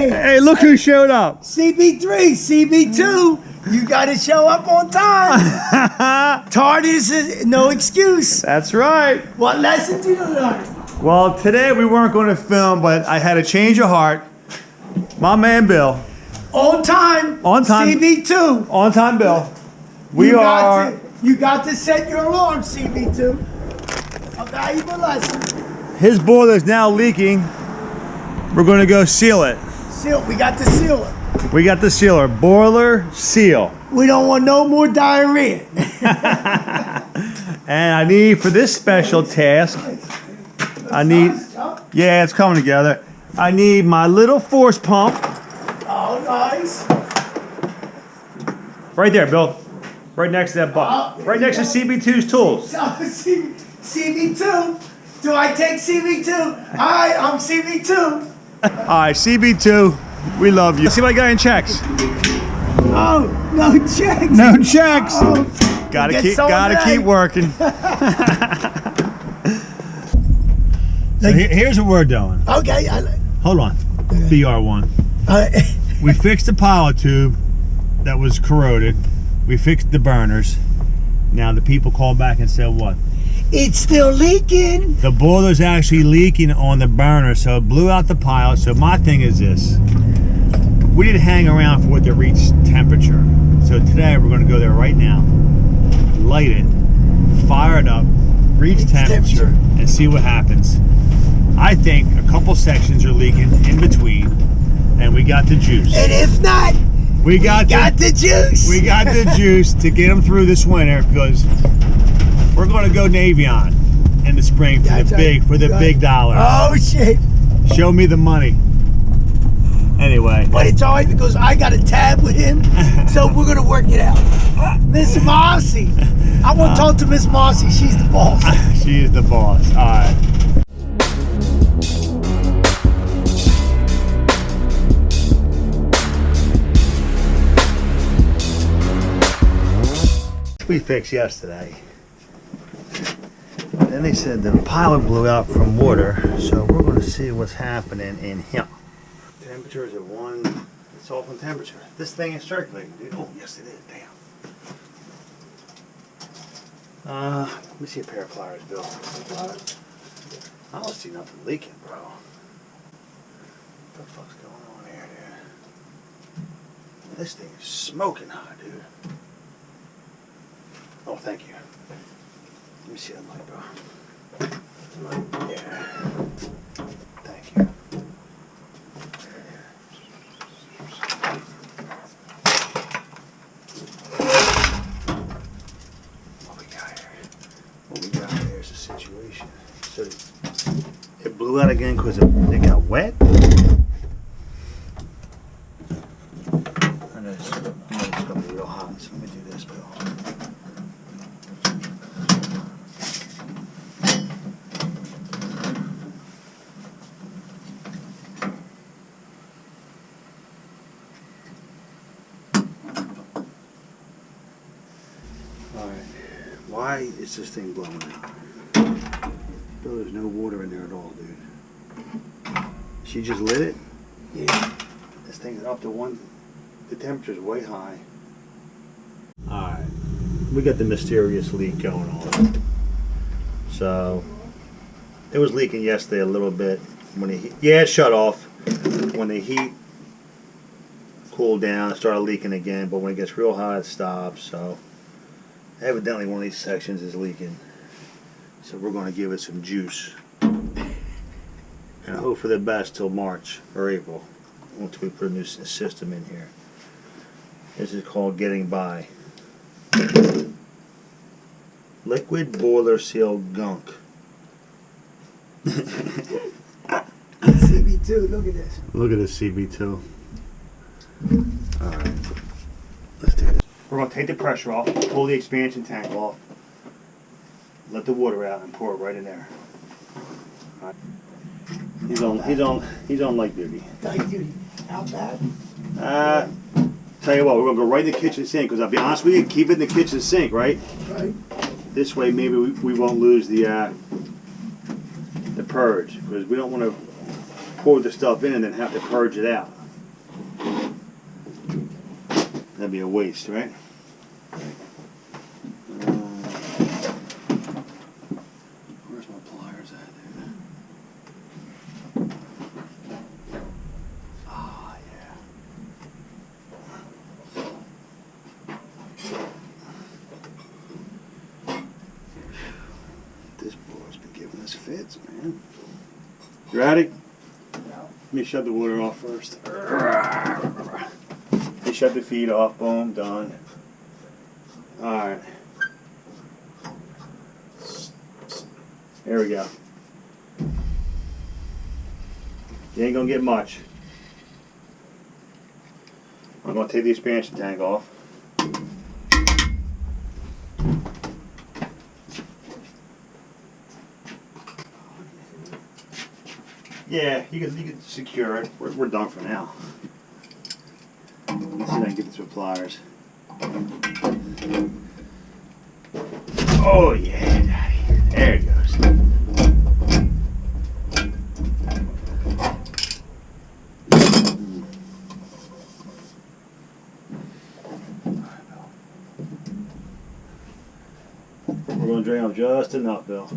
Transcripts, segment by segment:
Hey, look who showed up. CB3, CB2, you got to show up on time. Tardiness is no excuse. That's right. What lesson did you learn? Well, today we weren't going to film, but I had a change of heart. My man Bill. On time. On time. CB2. On time, Bill. You got to set your alarm, CB2. A valuable lesson. His boiler is now leaking. We're going to go seal it. We got to seal it. We got the sealer. Boiler seal. We don't want no more diarrhea. And I need, for this special task, yeah, it's coming together. I need my little force pump. Oh, nice. Right there, Bill. Right next to that bucket. Right next to CB2's tools. CB2. Do I take CB2? Hi, I'm CB2. All right, CB2, we love you. Let's see if I got any checks. Oh, no checks. No checks. Oh, gotta keep working. So here's what we're doing. Okay. Hold on. BR1. We fixed the pilot tube that was corroded. We fixed the burners. Now the people called back and said what? It's still leaking. The boiler's actually leaking on the burner, so it blew out the pilot. So my thing is this. We didn't hang around for it to reach temperature. So today we're going to go there right now, light it, fire it up, reach temperature, and see what happens. I think a couple sections are leaking in between, and we got the juice. And if not, we got the juice. We got the juice to get them through this winter, because we're going to go Navion in the spring for the big dollar. Oh shit! Show me the money. Anyway, but it's all right because I got a tab with him, so we're gonna work it out. Miss Mossy, I want to talk to Miss Mossy. She's the boss. She is the boss. All right. We fixed yesterday. Then they said the pilot blew out from water, so we're going to see what's happening in here. Temperature is at 1. It's off on temperature. This thing is circulating, dude. Oh, yes it is. Damn. Let me see a pair of pliers, Bill. I don't see nothing leaking, bro. What the fuck's going on here, dude? This thing is smoking hot, dude. Oh, thank you. Let me see that light, bro. Yeah. Thank you. What we got here is a situation. So it blew out again because it got wet? I know it's going to be real hot, so let me do this, Bill. Why is this thing blowing out? Bill, there's no water in there at all, dude. She just lit it? Yeah. This thing's up to 1. The temperature's way high. Alright. We got the mysterious leak going on. So, it was leaking yesterday a little bit. When it shut off. When the heat cooled down, it started leaking again. But when it gets real hot, it stops. So, evidently one of these sections is leaking. So we're going to give it some juice. And I hope for the best till March or April. Once we put a new system in here. This is called Getting By. Liquid Boiler Seal Gunk. CB2, look at this. Look at this CB2. Alright. Let's do this. We're going to take the pressure off, pull the expansion tank off, let the water out, and pour it right in there. Right. He's on light duty. Light duty. How bad? Tell you what, we're going to go right in the kitchen sink, because I'll be honest with you, keep it in the kitchen sink, right? Right. This way maybe we won't lose the purge, because we don't want to pour the stuff in and then have to purge it out. That'd be a waste, right? Where's my pliers at there? Ah, yeah. This boy's been giving us fits, man. You ready? Let me shut the water off first. You shut the feet off, boom, done. Alright. There we go. You ain't gonna get much. I'm gonna take the expansion tank off. Yeah, you can secure it. We're done for now. Let's see if I can get this with pliers. Oh yeah, Daddy. There it goes. We're gonna drain off just enough, Bill.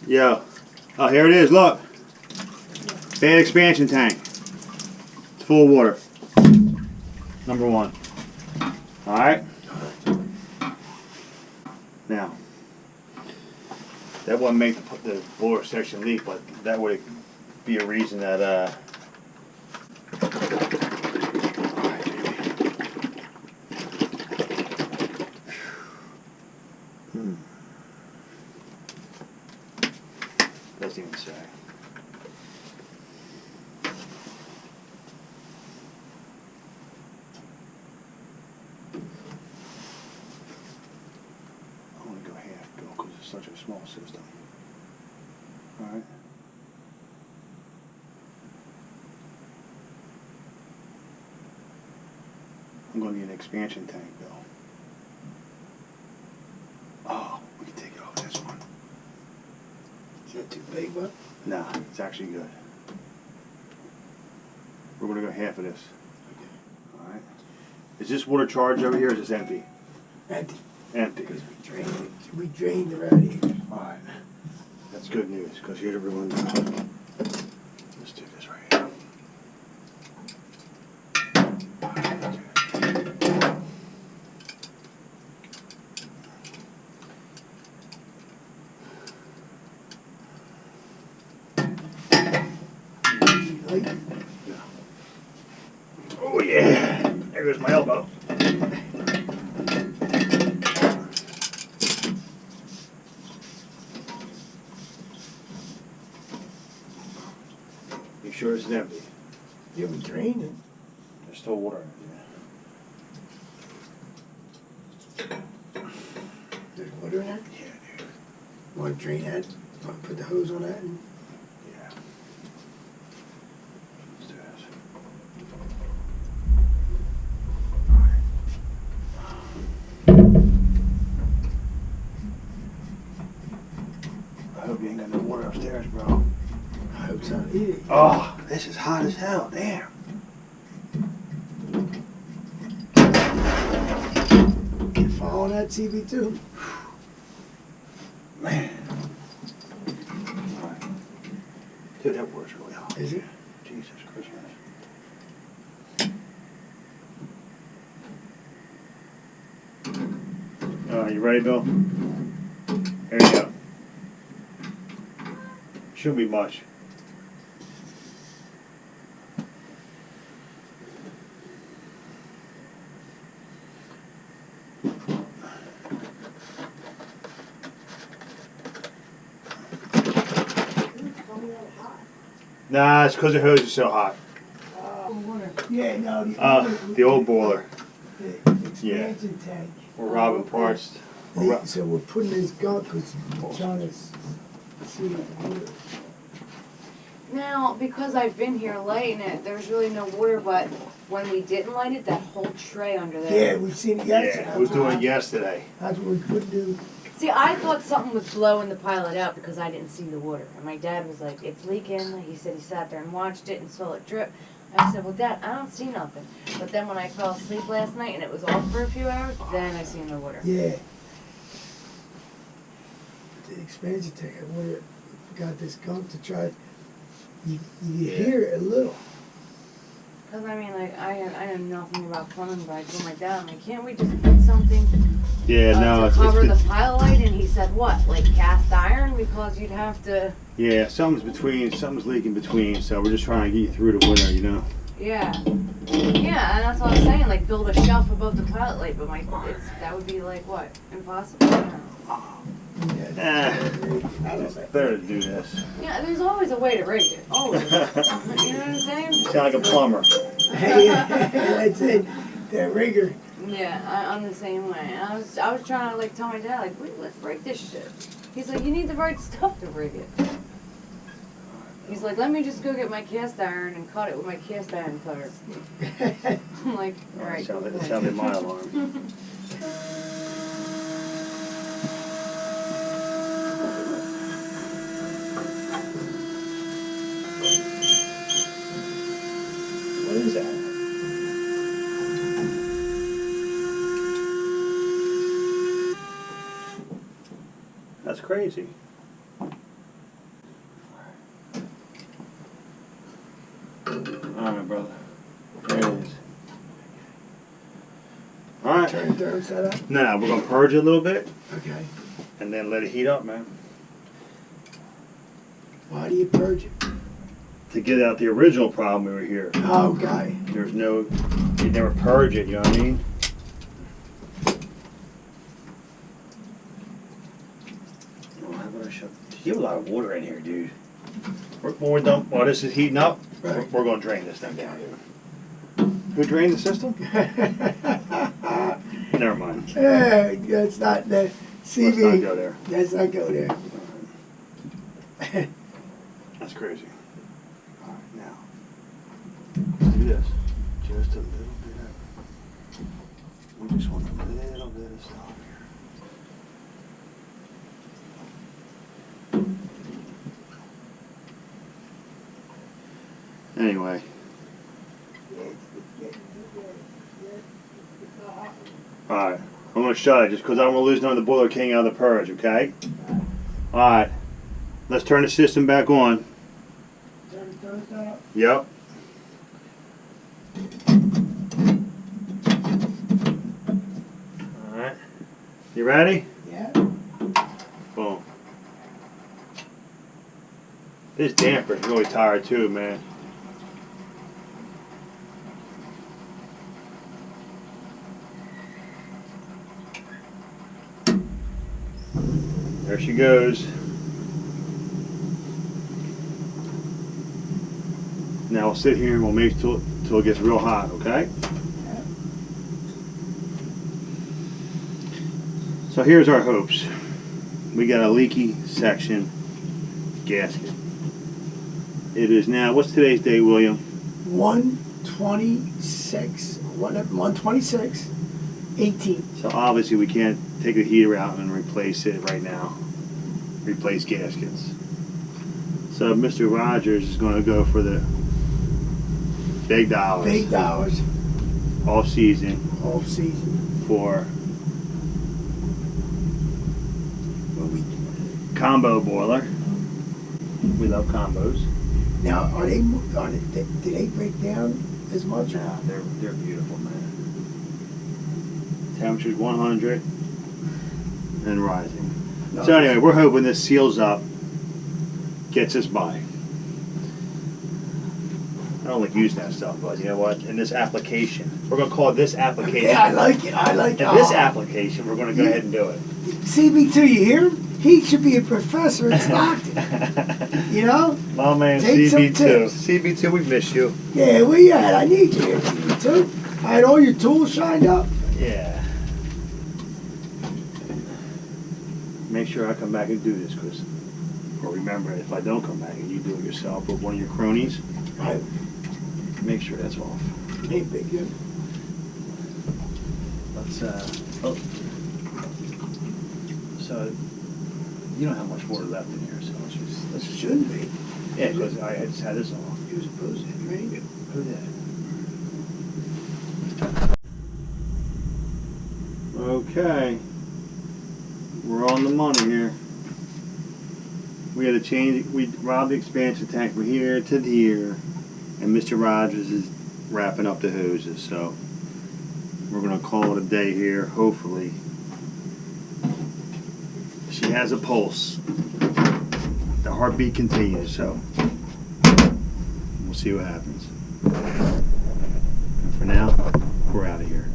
Yo. Oh, here it is, look. Bad expansion tank. It's full of water. Number one. Alright? Now, that wouldn't make the boiler section leak, but that would be a reason that, doesn't even say. I want to go half, Bill, because it's such a small system. Alright. I'm going to need an expansion tank, Bill. Oh, we can take it off this one. Is that too big, bud? Nah, it's actually good. We're going to go half of this. Okay. Alright. Is this water charged over here or is this empty? Empty. Empty. Because we drained the radiator. Alright. That's good news, because here's everyone. Let's do this right here. Oh yeah! There goes my elbow. You sure it's empty? Yeah, we drained it. There's still water in it. There's water in there? Yeah, dude. You want to drain that? You want to put the hose on that? And Yeah. Let's do this. I hope you ain't got no water upstairs, bro. I hope so. Yeah. Oh, this is hot as hell. Damn. Can fall on that TV too. Man. Alright. Dude, that water's really hot. Is it? Jesus Christmas. You ready, Bill? There you go. Shouldn't be much. Nah, it's because the hose is so hot. Yeah, no. The old boiler. The expansion tank. We're robbing parts. So we're putting this gunk because we're trying to see what Now, because I've been here lighting it, there's really no water, but when we didn't light it, that whole tray under there. Yeah, we've seen it yesterday. Yeah, we was doing it yesterday. That's what we couldn't do. See, I thought something was blowing the pilot out because I didn't see the water. And my dad was like, it's leaking. He said he sat there and watched it and saw it drip. I said, well, Dad, I don't see nothing. But then when I fell asleep last night and it was off for a few hours, then I seen the water. Yeah. The expansion tank, I wonder if we got this gunk to try. You hear it a little. Because, I mean, like, I know nothing about plumbing, but I told my dad, I'm like, can't we just put something Yeah, no, to cover the pilot light? And he said, what, like cast iron? Because you'd have to... Yeah, something's leaking between, so we're just trying to get you through the winter, you know? Yeah. Yeah, and that's what I'm saying, like, build a shelf above the pilot light, but that would be, like, what, impossible? Yeah. It's better to do this. Yeah, there's always a way to rig it. Always. You know what I'm saying? You sound like a plumber. Hey, that's it. That rigger. Yeah, I'm the same way. And I was trying to like tell my dad, like, wait, let's break this shit. He's like, you need the right stuff to rig it. He's like, let me just go get my cast iron and cut it with my cast iron cutter. I'm like, all right. It sounded my alarm. What is that? That's crazy. Alright, brother. There it is. Alright. Turn the thermostat up. Now, we're going to purge it a little bit. Okay. And then let it heat up, man. Why do you purge it? To get out the original problem we were here. Okay. There's no, you never purge it, you know what I mean? Oh, how about I show? You have a lot of water in here, dude. When we're done, while this is heating up, Right. we're going to drain this thing down here. Who drained the system? Never mind. That's not the CV. Let's not go there. Let's not go there. That's crazy. All right, now, let's do this. Just a little bit of, we just want a little bit of stuff here. Anyway. Alright, I'm going to shut it just because I don't want to lose none of the Boiler King out of the purge, okay? Alright, let's turn the system back on. Turn the thermostat up. Yep. Alright, you ready? Yeah. Boom. This damper's really tired too, man. There she goes. Now we'll sit here and we'll make till it gets real hot, okay? Yeah. So here's our hopes. We got a leaky section gasket. It is now, what's today's date, William? 126. 126. 18. So obviously we can't take the heater out and replace it right now. Replace gaskets. So Mr. Rogers is going to go for the big dollars. Big dollars. All season. All season. For Well, combo boiler. We love combos. now, do they break down as much? Nah, they're beautiful, man. Temperature's 100 and rising. No. So anyway, we're hoping this seals up, gets us by. I don't like using that stuff, but you know what? In this application, we're going to call it this application. Yeah, I like it. I like it. In this application, we're going to go ahead and do it. CB2, you hear him? He should be a professor at Stockton. You know? My man, Take some CB2. tips. CB2, we miss you. Yeah, where you at? I need you here, CB2. I had all your tools shined up. Yeah. Make sure I come back and do this, Chris. Or remember, if I don't come back and you do it yourself with one of your cronies, Right. make sure that's off. Ain't big deal. Let's, oh. So, you don't have much water left in here, so let's just Shouldn't be. yeah, because I just had this off. He was supposed to drain it. Who did? Okay. We're on the money here. We had to change, we robbed the expansion tank from here to here, and Mr. Rogers is wrapping up the hoses, so we're going to call it a day here, hopefully. She has a pulse. The heartbeat continues, so we'll see what happens. And for now, we're out of here.